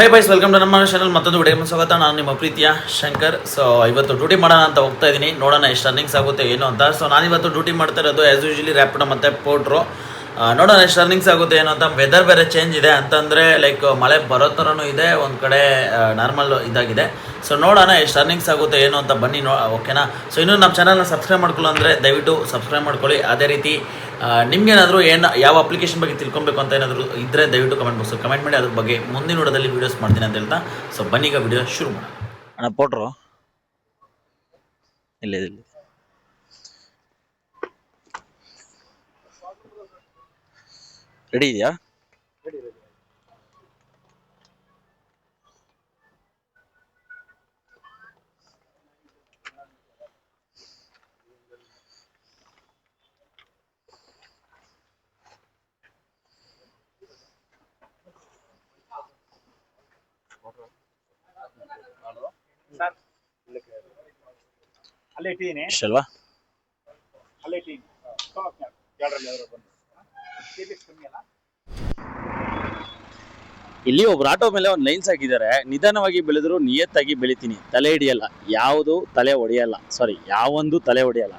High byes, welcome to ನಮ್ಮ channel. ಮತ್ತೊಂದು ವಿಡಿಯೋಗೆ ಸ್ವಾಗತ. ನಾನು ನಿಮ್ಮ ಪ್ರೀತಿಯ ಶಂಕರ್. ಸೊ ಇವತ್ತು ಡ್ಯೂಟಿ ಮಾಡೋಣ ಅಂತ ಹೋಗ್ತಾ ಇದ್ದೀನಿ. ನೋಡೋಣ ಎಷ್ಟು ಅರ್ನಿಂಗ್ಸ್ ಆಗುತ್ತೆ ಏನು ಅಂತ. ಸೊ ನಾನಿವತ್ತು ಡ್ಯೂಟಿ ಮಾಡ್ತಾ ಇರೋದು ಆ್ಯಸ್ ಯೂಶಲಿ ರ್ಯಾಪಿಡೋ ಮತ್ತು ಪೋಟ್ರು. ನೋಡೋಣ ಎಷ್ಟು ಅರ್ನಿಂಗ್ಸ್ ಆಗುತ್ತೆ ಏನು ಅಂತ. ವೆದರ್ ಬೇರೆ ಚೇಂಜ್ ಇದೆ ಅಂತಂದರೆ ಲೈಕ್ ಮಳೆ ಬರೋ ಥರನೂ ಇದೆ, ಒಂದು ಕಡೆ ನಾರ್ಮಲ್ ಇದಾಗಿದೆ. ಸೊ ನೋಡೋಣ ಎಷ್ಟು ಅರ್ನಿಂಗ್ಸ್ ಆಗುತ್ತೆ ಏನು ಅಂತ. ಬನ್ನಿ ಓಕೆನಾ. ಸೊ ಇನ್ನೂ ನಮ್ಮ ಚಾನಲ್ನ ಸಬ್ಸ್ಕ್ರೈಬ್ ಮಾಡ್ಕೊಳ್ಳೋ ಅಂದರೆ ದಯವಿಟ್ಟು ಸಬ್ಸ್ಕ್ರೈಬ್ ಮಾಡ್ಕೊಳ್ಳಿ. ಅದೇ ರೀತಿ ನಿಮಗೇನಾದರೂ ಯಾವ ಅಪ್ಲಿಕೇಶನ್ ಬಗ್ಗೆ ತಿಳ್ಕೊಬೇಕು ಅಂತ ಏನಾದರೂ ಇದ್ದರೆ ದಯವಿಟ್ಟು ಕಮೆಂಟ್ ಬಾಕ್ಸ್ ಕಮೆಂಟ್ ಮಾಡಿ. ಅದ್ರ ಬಗ್ಗೆ ಮುಂದಿನ ವಿಡಿಯೋದಲ್ಲಿ ವೀಡಿಯೋಸ್ ಮಾಡ್ತೀನಿ ಅಂತ ಹೇಳ್ತಾ, ಸೊ ಬನ್ನಿ ಈಗ ವಿಡಿಯೋ ಶುರು ಮಾಡೋಣ. ಅಣ್ಣ ಪೋಟ್ರು ಇಲ್ಲ ರೆಡಿ ಇದೆಯಾ? ಅಲ್ವಾ ಇಲ್ಲಿ ಒಬ್ರು ಆಟೋ ಮೇಲೆ ಒಂದು ಲೈನ್ಸ್ ಹಾಕಿದ್ದಾರೆ. ನಿಧಾನವಾಗಿ ಬೆಳೆದ್ರು ನಿಯತ್ತಾಗಿ ಬೆಳಿತೀನಿ, ತಲೆ ಹಿಡಿಯಲ್ಲ, ಯಾವುದು ತಲೆ ಹೊಡೆಯಲ್ಲ, ಸಾರಿ ಯಾವೊಂದು ತಲೆ ಹೊಡೆಯಲ್ಲ.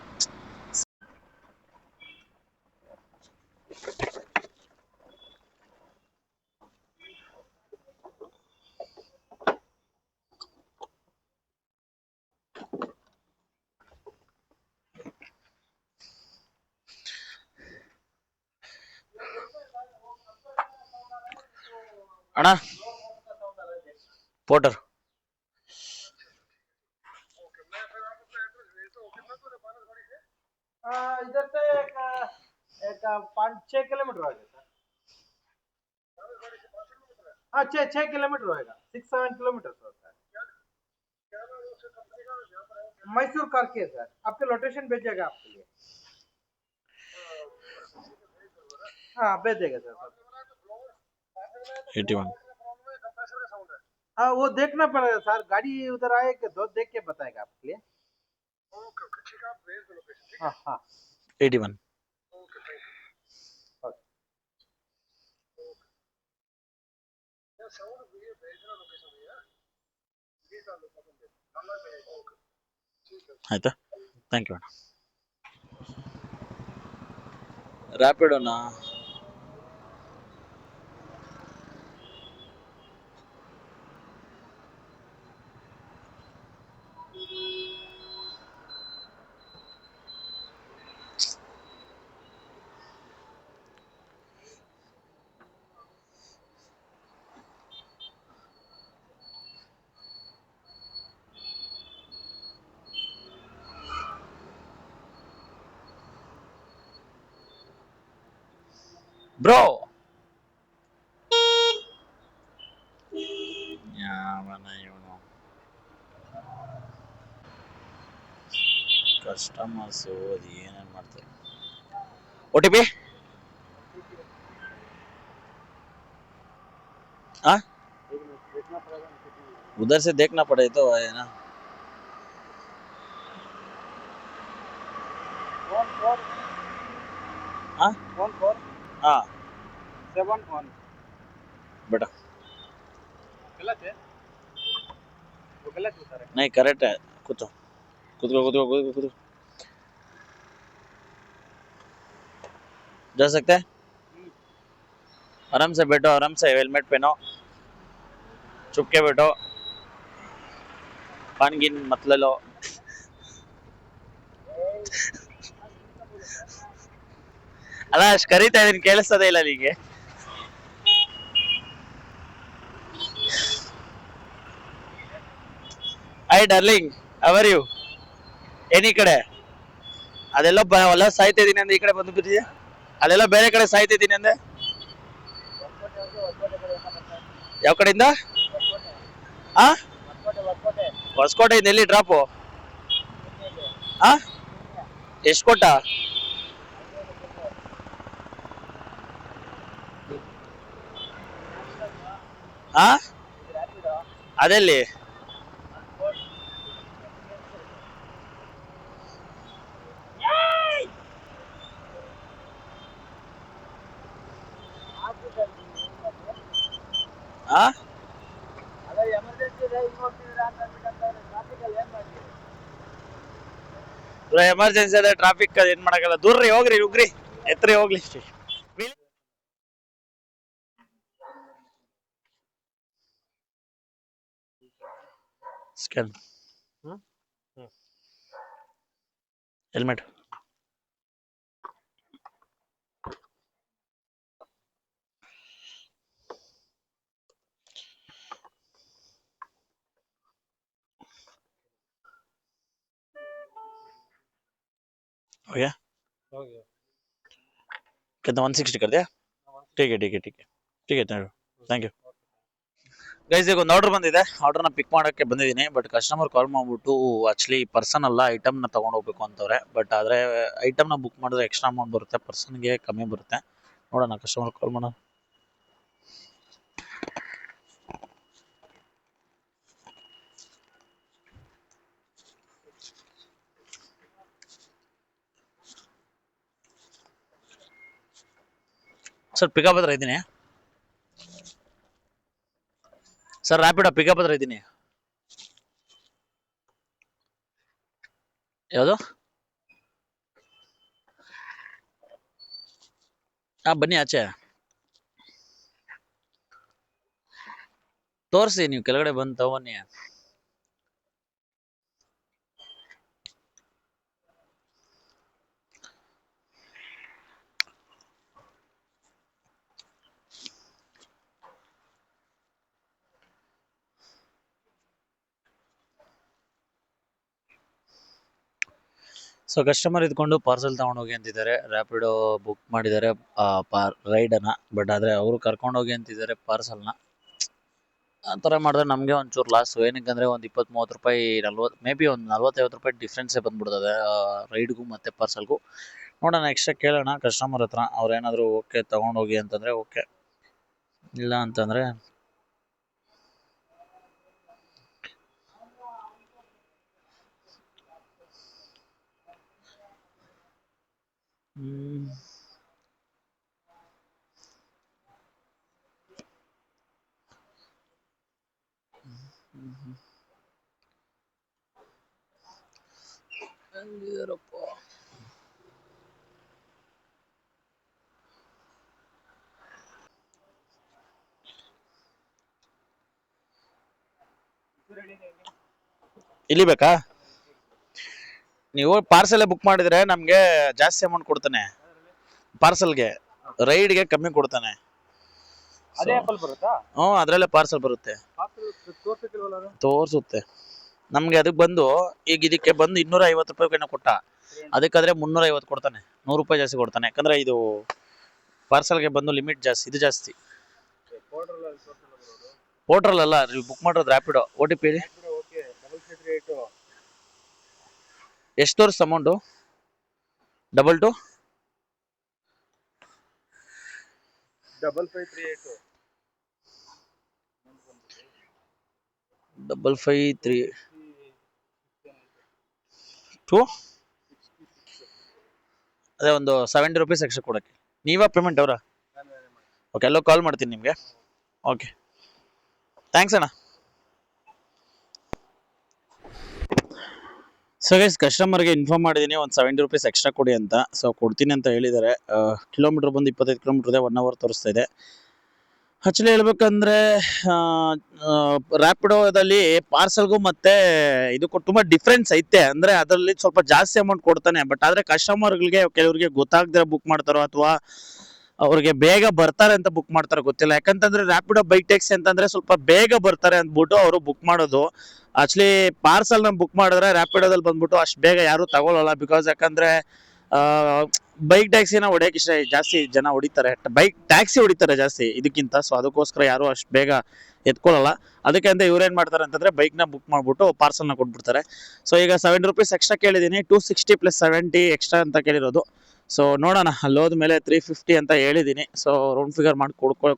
ಅಣ್ಣ पोर्टर इधर से एक 5-6 किलोमीटर होगा सर. हाँ 6 किलोमीटर होगा, 6-7 किलोमीटर होता है. मैसूर कार के सर, आपके लोकेशन भेजेगा आपके लिए. हाँ भेज देगा सर. 81 हाँ वो देखना पड़ेगा सर, गाड़ी उधर आएगा तो देख के बताएगा आपके लिए. ओके ठीक है, आप भेज दो लोकेशन. हाँ हाँ 81 ಆಯ್ತಾ? ಥ್ಯಾಂಕ್ ಯು ಅಣ್ಣ. ರ್ಯಾಪಿಡೋನಾ ಬ್ರೋ ಯಾವನ ಇವನು ಕಸ್ಟಮರ್ಸ್ ಅದು ಏನೇನು ಮಾಡ್ತಾರೆ. OTP हाँ उधर से देखना पड़े तो है ना. हाँ 14 हाँ 7 बेटा गलत है, वो गलत है सर. नहीं करेक्ट है. कुछ कुछ जा सकते हैं. आराम से बैठो, आराम से हेलमेट पहनो, चुप के बैठो, पान गिन मत ले लो. ಅಲ್ಲ ಅಷ್ಟು ಕರೀತಾ ಇದೀನಿ, ಕೇಳಿಸ್ತದೆ ಇಲ್ಲ ನಿಂಗೆ? Hi darling, how are you? ಏನಿ ಕಡೆ ಅದೆಲ್ಲ ಹೊಲ ಸಾಯ್ತಾ ಇದೀನಿ ಅಂದ್ರೆ ಈ ಕಡೆ ಬಂದು ಬಿಟ್ಟಿದ್ಯಾ? ಅಲ್ಲೆಲ್ಲ ಬೇರೆ ಕಡೆ ಸಾಯ್ತಾ ಇದೀನಿ ಅಂದೆ. ಯಾವ ಕಡೆಯಿಂದ? ಆ ಹೊಸಕೋಟೆಯಿಂದ ಎಲ್ಲಿ ಡ್ರಾಪು? ಆ ಎಷ್ಟು ಕೊಟ್ಟ? ಆ ಅದೆಲ್ಲಿ? ಆ ಎಮರ್ಜೆನ್ಸಿ ಅದೇ ಟ್ರಾಫಿಕ್ ಏನ್ ಮಾಡಕ್ಕಲ್ಲ. ದೂರ್ರಿ ಹೋಗ್ರಿ ಉಗ್ರಿ ಎತ್ರಿ ಹೋಗ್ಲಿ. ಸ್ಕ್ಯಾನ್ ಹೆಲ್ಮೆಟ್ हो गया कितना 160 कर दिया ठीक है ठीक है ठीक है ठीक है ಥ್ಯಾಂಕ್ ಯು ಗೈಸ್. ಈಗ ಒಂದು ಆರ್ಡರ್ ಬಂದಿದೆ. ಆರ್ಡರ್ನ ಪಿಕ್ ಮಾಡೋಕ್ಕೆ ಬಂದಿದ್ದೀನಿ. ಬಟ್ ಕಸ್ಟಮರ್ ಕಾಲ್ ಮಾಡ್ಬಿಟ್ಟು ಆಕ್ಚುಲಿ ಪರ್ಸನ್ ಅಲ್ಲ ಐಟಮ್ನ ತೊಗೊಂಡು ಹೋಗ್ಬೇಕು ಅಂತವ್ರೆ. ಬಟ್ ಆದರೆ ಐಟಮ್ನ ಬುಕ್ ಮಾಡಿದ್ರೆ ಎಕ್ಸ್ಟ್ರಾ ಅಮೌಂಟ್ ಬರುತ್ತೆ, ಪರ್ಸನ್ಗೆ ಕಮ್ಮಿ ಬರುತ್ತೆ. ನೋಡೋಣ ಕಸ್ಟಮರ್ ಕಾಲ್ ಮಾಡೋಣ. ಸರ್ ಪಿಕಪ್ ಹತ್ರ ಇದ್ದೀನಿ ಸರ್. ರ್ಯಾಪಿಡೋ ಪಿಕಪ್ ಹತ್ರ ಇದ್ದೀನಿ. ಯಾವುದು? ಹಾಂ ಬನ್ನಿ ಆಚೆ ತೋರಿಸಿ. ನೀವು ಕೆಳಗಡೆ ಬಂದು ತಗೊನ್ನಿ. ಸೊ ಕಸ್ಟಮರ್ ಇದ್ಕೊಂಡು ಪಾರ್ಸೆಲ್ ತೊಗೊಂಡೋಗಿ ಅಂತಿದ್ದಾರೆ. ರ್ಯಾಪಿಡೋ ಬುಕ್ ಮಾಡಿದ್ದಾರೆ ರೈಡನ್ನು. ಬಟ್ ಆದರೆ ಅವರು ಕರ್ಕೊಂಡೋಗಿ ಅಂತಿದ್ದಾರೆ ಪಾರ್ಸಲ್ನ. ಆ ಥರ ಮಾಡಿದ್ರೆ ನಮಗೆ ಒಂಚೂರು ಲಾಸು. ಏನಕ್ಕಂದರೆ ಒಂದು 20-30 ರೂಪಾಯಿ 40 ಮೇ ಬಿ ಒಂದು 40-50 ರೂಪಾಯಿ ಡಿಫ್ರೆನ್ಸೇ ಬಂದ್ಬಿಡ್ತದೆ ರೈಡ್ಗೂ ಮತ್ತು ಪಾರ್ಸಲ್ಗೂ. ನೋಡೋಣ ಎಕ್ಸ್ಟ್ರಾ ಕೇಳೋಣ ಕಸ್ಟಮರ್ ಹತ್ರ. ಅವ್ರೇನಾದರೂ ಓಕೆ ತೊಗೊಂಡೋಗಿ ಅಂತಂದರೆ ಓಕೆ, ಇಲ್ಲ ಅಂತಂದರೆ ಇಲ್ಲಿ ಬೇಕಾ? ನೀವು ಪಾರ್ಸೆಲ್ ಬುಕ್ ಮಾಡಿದ್ರೆ ನಮಗೆ ಜಾಸ್ತಿ ಅಮೌಂಟ್ ಕೊಡ್ತಾನೆ. ಪಾರ್ಸಲ್ಗೆ ರೈಡ್ಗೆ ಕಮ್ಮಿ ಕೊಡ್ತಾನೆ. ಅದೇ ಆಪಲ್ ಬರುತ್ತಾ? ಹ್ಞೂ ಅದರಲ್ಲೇ ಪಾರ್ಸಲ್ ಬರುತ್ತೆ. ತೋರಿಸುತ್ತೆ ನಮಗೆ. ಅದಕ್ಕೆ ಬಂದು ಈಗ ಇದಕ್ಕೆ ಬಂದು 250 ರೂಪಾಯಿ ಕೊಟ್ಟ, ಅದಕ್ಕಾದ್ರೆ 350 ಕೊಡ್ತಾನೆ. 100 ರೂಪಾಯಿ ಜಾಸ್ತಿ ಕೊಡ್ತಾನೆ. ಯಾಕಂದ್ರೆ ಇದು ಪಾರ್ಸಲ್ಗೆ ಬಂದು ಲಿಮಿಟ್ ಜಾಸ್ತಿ, ಇದು ಜಾಸ್ತಿ. ಪೋರ್ಟ್ರಲ್ ಅಲ್ಲ, ನೀವು ಬುಕ್ ಮಾಡೋದು ರ್ಯಾಪಿಡೋ. OTP ಹೇಳಿ. ಎಷ್ಟು ತೋರಿಸ್ತು ಅಮೌಂಟು? 22 5532 ಅದೇ ಒಂದು 70 ರೂಪೀಸ್ ಎಕ್ಸ್ಟ್ರಾ ಕೊಡೋಕ್ಕೆ. ನೀವಾ ಪೇಮೆಂಟ್ ಅವರಾ? ಓಕೆ, ಎಲ್ಲೋ ಕಾಲ್ ಮಾಡ್ತೀನಿ ನಿಮಗೆ. ಓಕೆ ಥ್ಯಾಂಕ್ಸ್ ಅಣ್ಣ. ಸೊ ಗೈಸ್, ಕಸ್ಟಮರ್ಗೆ ಇನ್ಫಾರ್ಮ್ ಮಾಡಿದ್ದೀನಿ ಒಂದು 70 ರೂಪೀಸ್ ಎಕ್ಸ್ಟ್ರಾ ಕೊಡಿ ಅಂತ. ಸೊ ಕೊಡ್ತೀನಿ ಅಂತ ಹೇಳಿದ್ದಾರೆ. ಕಿಲೋಮೀಟ್ರ್ ಬಂದು 25 ಕಿಲೋಮೀಟ್ರ್ ಇದೆ, 1 ಅವರ್ ತೋರಿಸ್ತಾ ಇದೆ. ಆ್ಯಕ್ಚುಲಿ ಹೇಳ್ಬೇಕಂದ್ರೆ ರ್ಯಾಪಿಡೋದಲ್ಲಿ ಪಾರ್ಸಲ್ಗೂ ಮತ್ತು ಇದಕ್ಕೂ ತುಂಬ ಡಿಫ್ರೆನ್ಸ್ ಐತೆ. ಅಂದರೆ ಅದರಲ್ಲಿ ಸ್ವಲ್ಪ ಜಾಸ್ತಿ ಅಮೌಂಟ್ ಕೊಡ್ತಾನೆ. ಬಟ್ ಆದರೆ ಕಸ್ಟಮರ್ಗಳಿಗೆ ಕೆಲವ್ರಿಗೆ ಗೊತ್ತಾಗದೆ ಬುಕ್ ಮಾಡ್ತಾರೋ ಅಥವಾ ಅವ್ರಿಗೆ ಬೇಗ ಬರ್ತಾರೆ ಅಂತ ಬುಕ್ ಮಾಡ್ತಾರೆ, ಗೊತ್ತಿಲ್ಲ. ಯಾಕಂತಂದ್ರೆ ರ್ಯಾಪಿಡೋ ಬೈಕ್ ಟ್ಯಾಕ್ಸಿ ಅಂತಂದ್ರೆ ಸ್ವಲ್ಪ ಬೇಗ ಬರ್ತಾರೆ ಅಂದ್ಬಿಟ್ಟು ಅವರು ಬುಕ್ ಮಾಡೋದು. ಆಕ್ಚುಲಿ ಪಾರ್ಸಲ್ನ ಬುಕ್ ಮಾಡಿದ್ರೆ ರ್ಯಾಪಿಡೋದಲ್ಲಿ ಬಂದ್ಬಿಟ್ಟು ಅಷ್ಟು ಬೇಗ ಯಾರು ತಗೊಳ್ಳಲ್ಲ. ಬಿಕಾಸ್ ಯಾಕಂದ್ರೆ ಬೈಕ್ ಟ್ಯಾಕ್ಸಿನ ಹೊಡೆಯಕ್ಕೆ ಜಾಸ್ತಿ ಜನ ಹೊಡಿತಾರೆ, ಬೈಕ್ ಟ್ಯಾಕ್ಸಿ ಹೊಡಿತಾರೆ ಜಾಸ್ತಿ ಇದಕ್ಕಿಂತ. ಸೊ ಅದಕ್ಕೋಸ್ಕರ ಯಾರು ಅಷ್ಟು ಬೇಗ ಎತ್ಕೊಳ್ಳಲ್ಲ. ಅದಕ್ಕೆ ಅಂತ ಇವ್ರೇನು ಮಾಡ್ತಾರೆ ಅಂತಂದ್ರೆ ಬೈಕ್ನ ಬುಕ್ ಮಾಡಿಬಿಟ್ಟು ಪಾರ್ಸಲ್ನ ಕೊಟ್ಬಿಡ್ತಾರೆ. ಸೊ ಈಗ 70 ರೂಪೀಸ್ ಎಕ್ಸ್ಟ್ರಾ ಕೇಳಿದ್ದೀನಿ. 260 + 70 ಎಕ್ಸ್ಟ್ರಾ ಅಂತ ಕೇಳಿರೋದು. ಸೊ ನೋಡೋಣ, ಅಲ್ಲೋದ ಮೇಲೆ 350 ಅಂತ ಹೇಳಿದ್ದೀನಿ. ಸೊ ರೌಂಡ್ ಫಿಗರ್ ಮಾಡಿ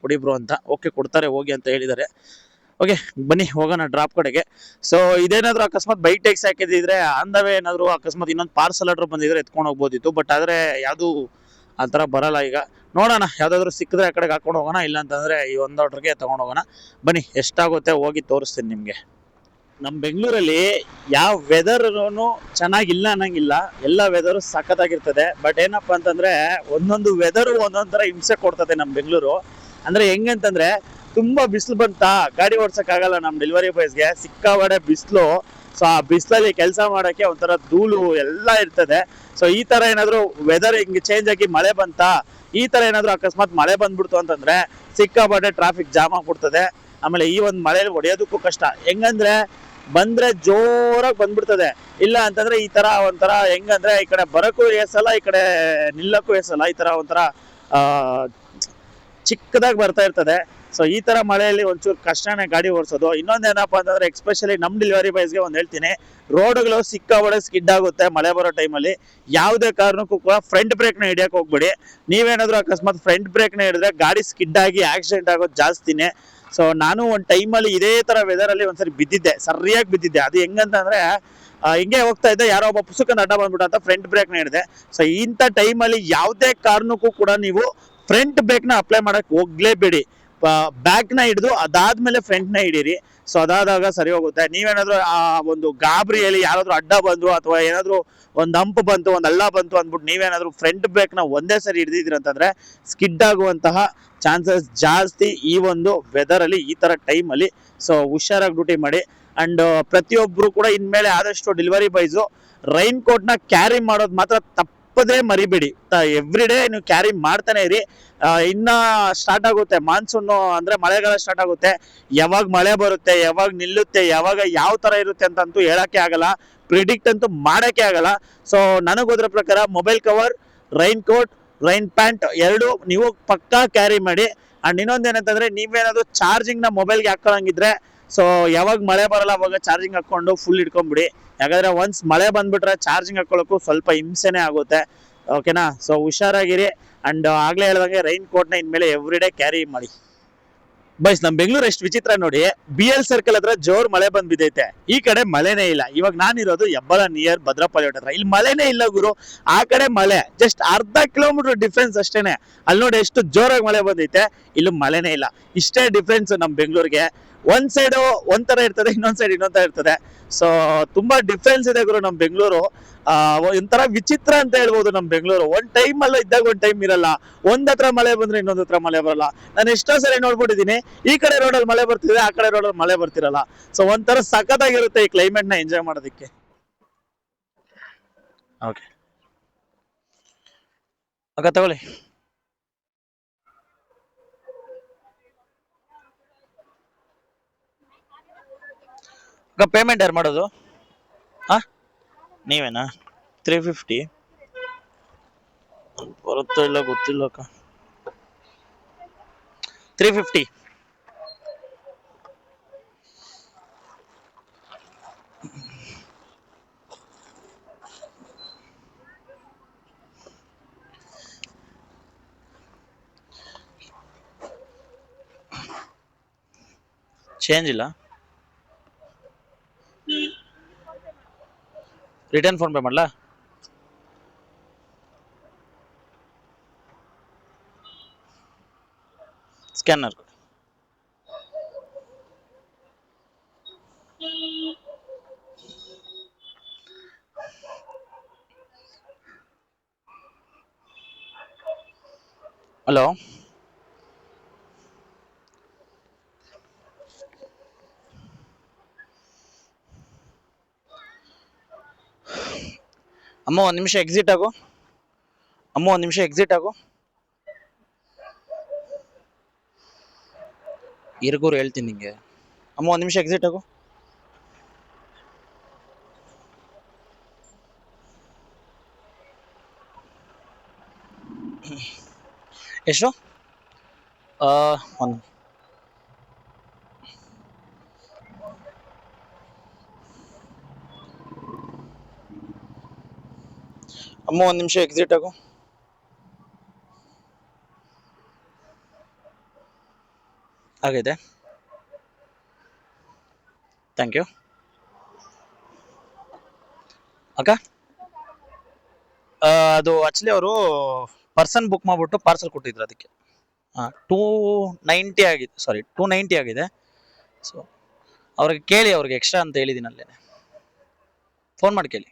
ಕೊಡಿ ಬ್ರೋ ಅಂತ. ಓಕೆ ಕೊಡ್ತಾರೆ ಹೋಗಿ ಅಂತ ಹೇಳಿದ್ದಾರೆ. ಓಕೆ ಬನ್ನಿ ಹೋಗೋಣ ಡ್ರಾಪ್ ಕಡೆಗೆ. ಸೊ ಇದೇನಾದರೂ ಅಕಸ್ಮಾತ್ ಬೈಕ್ ಟ್ಯಾಕ್ಸಿ ಹಾಕಿದ್ರೆ ಆನ್ ದ ವೇ ಏನಾದರೂ ಅಕಸ್ಮಾತ್ ಇನ್ನೊಂದು ಪಾರ್ಸಲ್ ಆರ್ಡರ್ ಬಂದಿದ್ರೆ ಎತ್ಕೊಂಡು ಹೋಗ್ಬೋದಿತ್ತು. ಬಟ್ ಆದರೆ ಯಾವುದು ಆ ಥರ ಬರಲ್ಲ. ಈಗ ನೋಡೋಣ, ಯಾವುದಾದ್ರೂ ಸಿಕ್ಕಿದ್ರೆ ಆ ಕಡೆಗೆ ಹಾಕೊಂಡು ಹೋಗೋಣ, ಇಲ್ಲ ಅಂತಂದರೆ ಈ ಒಂದು ಆರ್ಡ್ರಿಗೆ ತೊಗೊಂಡು ಹೋಗೋಣ. ಬನ್ನಿ ಎಷ್ಟಾಗುತ್ತೆ ಹೋಗಿ ತೋರಿಸ್ತೀನಿ ನಿಮಗೆ. ನಮ್ಮ ಬೆಂಗಳೂರಲ್ಲಿ ಯಾವ ವೆದರ್ ಚೆನ್ನಾಗಿಲ್ಲ ಅನ್ನಂಗಿಲ್ಲ, ಎಲ್ಲ ವೆದರು ಸಖತ್ತಾಗಿರ್ತದೆ. ಬಟ್ ಏನಪ್ಪಾ ಅಂತಂದ್ರೆ ಒಂದೊಂದು ವೆದರು ಒಂದೊಂದ್ ತರ ಹಿಂಸೆ ಕೊಡ್ತದೆ ನಮ್ಮ ಬೆಂಗಳೂರು. ಅಂದ್ರೆ ಹೆಂಗಂತಂದ್ರೆ ತುಂಬಾ ಬಿಸಿಲು ಬಂತಾ ಗಾಡಿ ಓಡ್ಸಕ್ ಆಗಲ್ಲ ನಮ್ಮ ಡೆಲಿವರಿ ಬಾಯ್ಸ್ಗೆ, ಸಿಕ್ಕಾಬಡೆ ಬಿಸಿಲು. ಸೊ ಆ ಬಿಸಿಲಲ್ಲಿ ಕೆಲಸ ಮಾಡಕ್ಕೆ ಒಂಥರ ಧೂಳು ಎಲ್ಲ ಇರ್ತದೆ. ಸೊ ಈ ತರ ಏನಾದ್ರು ವೆದರ್ ಹಿಂಗೆ ಚೇಂಜ್ ಆಗಿ ಮಳೆ ಬಂತಾ, ಈ ತರ ಏನಾದ್ರು ಅಕಸ್ಮಾತ್ ಮಳೆ ಬಂದ್ಬಿಡ್ತು ಅಂತಂದ್ರೆ ಸಿಕ್ಕಾಬಡೆ ಟ್ರಾಫಿಕ್ ಜಾಮ್ ಆಗ್ಬಿಡ್ತದೆ. ಆಮೇಲೆ ಈ ಒಂದು ಮಳೆ ಹೊಡೆಯೋದಕ್ಕೂ ಕಷ್ಟ. ಹೆಂಗಂದ್ರೆ ಬಂದ್ರೆ ಜೋರಾಗಿ ಬಂದ್ಬಿಡ್ತದೆ, ಇಲ್ಲ ಅಂತಂದ್ರೆ ಈ ತರ ಒಂಥರ ಹೆಂಗಂದ್ರೆ ಈ ಕಡೆ ಬರಕ್ಕೂ ಏಸಲ್ಲ, ಈ ಕಡೆ ನಿಲ್ಲಕ್ಕೂ ಏಸಲ್ಲ, ಈ ತರ ಒಂಥರ ಆ ಚಿಕ್ಕದಾಗಿ ಬರ್ತಾ ಇರ್ತದೆ. ಸೊ ಈ ತರ ಮಳೆಯಲ್ಲಿ ಒಂಚೂರು ಕಷ್ಟನೇ ಗಾಡಿ ಓಡಿಸೋದು. ಇನ್ನೊಂದೇನಪ್ಪಾ ಅಂತಂದ್ರೆ ಎಕ್ಸ್ಪೆಷಲಿ ನಮ್ ಡೆಲಿವರಿ ಬಾಯ್ಸ್ಗೆ ಒಂದ್ ಹೇಳ್ತೀನಿ, ರೋಡ್ಗಳು ಸಿಕ್ಕಾಬಡೆ ಸ್ಕಿಡ್ ಆಗುತ್ತೆ ಮಳೆ ಬರೋ ಟೈಮಲ್ಲಿ. ಯಾವುದೇ ಕಾರಣಕ್ಕೂ ಕೂಡ ಫ್ರಂಟ್ ಬ್ರೇಕ್ ನ ಹಿಡಿಯಕ್ ಹೋಗ್ಬೇಡಿ. ನೀವೇನಾದ್ರೂ ಅಕಸ್ಮಾತ್ ಫ್ರಂಟ್ ಬ್ರೇಕ್ ನ ಹಿಡಿದ್ರೆ ಗಾಡಿ ಸ್ಕಿಡ್ ಆಗಿ ಆಕ್ಸಿಡೆಂಟ್ ಆಗೋದು ಜಾಸ್ತಿನೇ. ಸೊ ನಾನು ಒಂದು ಟೈಮಲ್ಲಿ ಇದೇ ತರ ವೆದರ್ ಅಲ್ಲಿ ಒಂದ್ಸರಿ ಬಿದ್ದಿದ್ದೆ, ಸರಿಯಾಗಿ ಬಿದ್ದಿದ್ದೆ. ಅದು ಹೆಂಗಂತಂದ್ರೆ ಹಿಂಗೆ ಹೋಗ್ತಾ ಇದ್ದೆ, ಯಾರೋ ಒಬ್ಬ ಪುಸ್ತಕನ ಅಡ್ಡ ಬಂದ್ಬಿಟ್ಟ ಅಂತ ಫ್ರಂಟ್ ಬ್ರೇಕ್ ನ ಹಿಡಿದೆ. ಸೊ ಇಂಥ ಟೈಮಲ್ಲಿ ಯಾವುದೇ ಕಾರಣಕ್ಕೂ ಕೂಡ ನೀವು ಫ್ರಂಟ್ ಬ್ರೇಕ್ ನ ಅಪ್ಲೈ ಮಾಡಕ್ ಹೋಗ್ಲೇಬೇಡಿ. ಬ್ಯಾಕ್ ನ ಹಿಡಿದು ಅದಾದ್ಮೇಲೆ ಫ್ರಂಟ್ ನ ಹಿಡೀರಿ. ಸೊ ಅದಾದಾಗ ಸರಿ ಹೋಗುತ್ತೆ. ನೀವೇನಾದ್ರೂ ಆ ಒಂದು ಗಾಬರಿಯಲ್ಲಿ ಯಾರಾದ್ರೂ ಅಡ್ಡ ಬಂದ್ರು ಅಥವಾ ಏನಾದ್ರು ಒಂದ್ ಹಂಪ್ ಬಂತು, ಒಂದ್ ಹಳ್ಳ ಬಂತು ಅಂದ್ಬಿಟ್ಟು ನೀವೇನಾದ್ರೂ ಫ್ರಂಟ್ ಬ್ರೇಕ್ ನ ಒಂದೇ ಸರಿ ಹಿಡಿದಿದ್ರಿ ಅಂತಂದ್ರೆ ಸ್ಕಿಡ್ ಆಗುವಂತಹ ಚಾನ್ಸಸ್ ಜಾಸ್ತಿ ಈ ಒಂದು ವೆದರ್ ಅಲ್ಲಿ, ಈ ತರ ಟೈಮ್ ಅಲ್ಲಿ. ಸೊ ಹುಷಾರಾಗಿ ಡ್ಯೂಟಿ ಮಾಡಿ. ಅಂಡ್ ಪ್ರತಿಯೊಬ್ರು ಕೂಡ ಇನ್ಮೇಲೆ ಆದಷ್ಟು ಡೆಲಿವರಿ ಬಾಯ್ಸ್ ರೈನ್ ಕೋಟ್ ನ ಕ್ಯಾರಿ ಮಾಡೋದು ಮಾತ್ರ ತಪ್ಪದೇ ಮರಿಬೇಡಿ. ಎವ್ರಿ ಡೇ ನೀವು ಕ್ಯಾರಿ ಮಾಡ್ತಾನೆ ಇರಿ. ಇನ್ನ ಸ್ಟಾರ್ಟ್ ಆಗುತ್ತೆ ಮಾನ್ಸೂನ್, ಅಂದ್ರೆ ಮಳೆಗಾಲ ಸ್ಟಾರ್ಟ್ ಆಗುತ್ತೆ. ಯಾವಾಗ ಮಳೆ ಬರುತ್ತೆ, ಯಾವಾಗ ನಿಲ್ಲುತ್ತೆ, ಯಾವಾಗ ಯಾವ ತರ ಇರುತ್ತೆ ಅಂತಂತೂ ಹೇಳಕ್ಕೆ ಆಗಲ್ಲ, ಪ್ರಿಡಿಕ್ಟ್ ಅಂತೂ ಮಾಡಕ್ಕೆ ಆಗಲ್ಲ. ಸೊ ನನಗೆ ಹೋದ್ರ ಪ್ರಕಾರ mobile cover, rain coat, rain pant ಎರಡು ನೀವು ಪಕ್ಕಾ ಕ್ಯಾರಿ ಮಾಡಿ. ಅಂಡ್ ಇನ್ನೊಂದೇನಂತಂದ್ರೆ ನೀವೇನಾದ್ರು ಚಾರ್ಜಿಂಗ್ ನ ಮೊಬೈಲ್ಗೆ ಹಾಕೊಳ್ಳಂಗಿದ್ರೆ, ಸೊ ಯಾವಾಗ ಮಳೆ ಬರಲ್ಲ ಅವಾಗ ಚಾರ್ಜಿಂಗ್ ಹಾಕೊಂಡು ಫುಲ್ ಇಟ್ಕೊಂಡ್ಬಿಡಿ. ಯಾಕಂದ್ರೆ ಒನ್ಸ್ ಮಳೆ ಬಂದ್ಬಿಟ್ರೆ ಚಾರ್ಜಿಂಗ್ ಹಾಕೊಳ್ಳೋಕ್ಕೂ ಸ್ವಲ್ಪ ಹಿಂಸೆನೆ ಆಗುತ್ತೆ. ಓಕೆನಾ? ಸೊ ಹುಷಾರಾಗಿರಿ. ಅಂಡ್ ಆಗ್ಲೇ ಹೇಳ್ದಂಗೆ ರೈನ್ ಕೋಟ್ ನ ಇನ್ಮೇಲೆ ಎವ್ರಿ ಡೇ ಕ್ಯಾರಿ ಮಾಡಿ. ಬೈಸ್, ನಮ್ ಬೆಂಗಳೂರು ಎಷ್ಟು ವಿಚಿತ್ರ ನೋಡಿ. BL ಸರ್ಕಲ್ ಹತ್ರ ಜೋರ್ ಮಳೆ ಬಂದ್ ಬಿದ್ದೈತೆ, ಈ ಕಡೆ ಮಳೆನೇ ಇಲ್ಲ. ಇವಾಗ ನಾನಿರೋದು ಹೆಬ್ಬಳ ನಿಯರ್ ಭದ್ರಪಾಳಿ ಹತ್ರ, ಇಲ್ಲಿ ಮಳೆನೇ ಇಲ್ಲ ಗುರು. ಆ ಕಡೆ ಮಳೆ ಜಸ್ಟ್ ಅರ್ಧ ಕಿಲೋಮೀಟರ್ ಡಿಫ್ರೆನ್ಸ್ ಅಷ್ಟೇನೆ. ಅಲ್ಲಿ ನೋಡಿ ಎಷ್ಟು ಜೋರಾಗಿ ಮಳೆ ಬಂದೈತೆ, ಇಲ್ಲೂ ಮಳೆನೇ ಇಲ್ಲ. ಇಷ್ಟೇ ಡಿಫ್ರೆನ್ಸ್ ನಮ್ ಬೆಂಗಳೂರಿಗೆ. ಒಂದ್ ಸೈಡ್ ಒಂಥರ ಇರ್ತದೆ, ಇನ್ನೊಂದ್ ಸೈಡ್ ಇನ್ನೊಂದ್ ತರ ಇರ್ತದೆ. ಸೊ ತುಂಬಾ ಡಿಫ್ರೆನ್ಸ್ ಇದೆ ಗುರು ನಮ್ ಬೆಂಗಳೂರು. ಒಂಥರ ವಿಚಿತ್ರ ಅಂತ ಹೇಳ್ಬೋದು ನಮ್ ಬೆಂಗಳೂರು. ಒಂದ್ ಟೈಮ್ ಅಲ್ಲ ಇದ್ದಾಗ ಒಂದ್ ಟೈಮ್ ಇರಲ್ಲ, ಒಂದ್ ಹತ್ರ ಮಳೆ ಬಂದ್ರೆ ಇನ್ನೊಂದ್ ಹತ್ರ ಮಳೆ ಬರಲ್ಲ. ನಾನು ಎಷ್ಟೋ ಸರಿ ನೋಡ್ಬಿಟ್ಟಿದೀನಿ, ಈ ಕಡೆ ರೋಡಲ್ಲಿ ಮಳೆ ಬರ್ತಿದೆ, ಆ ಕಡೆ ರೋಡಲ್ಲಿ ಮಳೆ ಬರ್ತಿರಲ್ಲ. ಸೊ ಒಂಥರ ಸಖತ್ತಾಗಿರುತ್ತೆ ಈ ಕ್ಲೈಮೇಟ್ ನ ಎಂಜಾಯ್ ಮಾಡೋದಕ್ಕೆ. ಓಕೆ ಅಕ್ಕ ತಗೊಳ್ಳಿ. ಅಕ್ಕ ಪೇಮೆಂಟ್ ಯಾರು ಮಾಡೋದು? ಹಾ, ನೀವೇನಾ? 350 ಬರುತ್ತೋ ಇಲ್ಲ ಗೊತ್ತಿಲ್ಲ ಅಕ್ಕ. 350. ಚೇಂಜ್ ಇಲ್ಲ, ರಿಟರ್ನ್ ಫೋನ್ ಪೇ ಮಾಡಲಾ? ಸ್ಕ್ಯಾನರ್. ಹಲೋ, ಅಮ್ಮ ಒಂದು ನಿಮಿಷ ಎಕ್ಸಿಟ್ ಆಗು. ಅಮ್ಮ ಒಂದು ನಿಮಿಷ ಎಕ್ಸಿಟ್ ಆಗು. ಇರ್ಗೂರು ಹೇಳ್ತೀನಿ ನಿಂಗೆ. ಅಮ್ಮ ಒಂದು ನಿಮಿಷ ಎಕ್ಸಿಟ್ ಆಗು. ಎಷ್ಟು? ಒಂದು ಅಮ್ಮ ಒಂದು ನಿಮಿಷ ಎಕ್ಸಿಟ್ ಆಗು. ಆಗಿದೆ, ಥ್ಯಾಂಕ್ ಯು ಅಕ್ಕ. ಅದು ಆಕ್ಚುಲಿ ಅವರು ಪರ್ಸನ್ ಬುಕ್ ಮಾಡ್ಬಿಟ್ಟು ಪಾರ್ಸಲ್ ಕೊಟ್ಟಿದ್ರು, ಅದಕ್ಕೆ 290 ಆಗಿದೆ. ಸಾರಿ 290 ಆಗಿದೆ. ಸೊ ಅವ್ರಿಗೆ ಕೇಳಿ, ಅವ್ರಿಗೆ ಎಕ್ಸ್ಟ್ರಾ ಅಂತ ಹೇಳಿದ್ದೀನಿ ಅಲ್ಲೇ, ಫೋನ್ ಮಾಡಿ ಕೇಳಿ.